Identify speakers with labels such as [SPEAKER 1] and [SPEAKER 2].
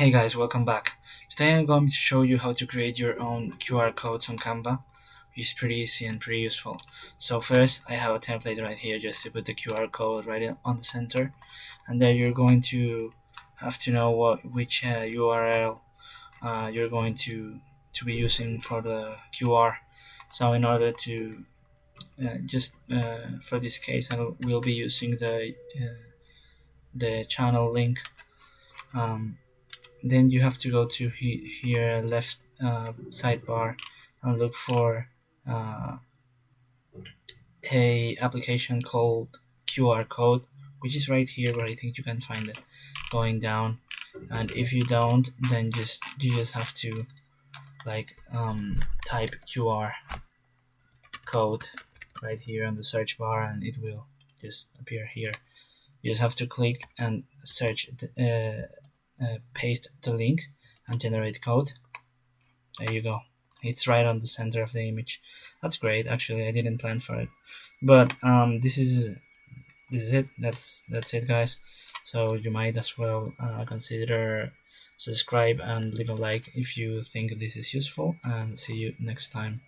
[SPEAKER 1] Hey guys, welcome back. Today I'm going to show you how to create your own QR codes on Canva, which is pretty easy and pretty useful. So first, I have a template right here just to put the QR code on the center, and then you're going to have to know which URL you're going to be using for the QR. So in order to for this case, we'll be using the channel link. Um, then you have to go to here left sidebar and look for uh, a application called QR code, which is right here, but I think you can find it going down. And if you don't, then you just have to type QR code right here on the search bar, and it will just appear here. You just have to click and paste the link and generate code. There you go. It's right on the center of the image. That's great. Actually, I didn't plan for it, but this is it. That's it, guys. So you might as well consider subscribe and leave a like if you think this is useful. And see you next time.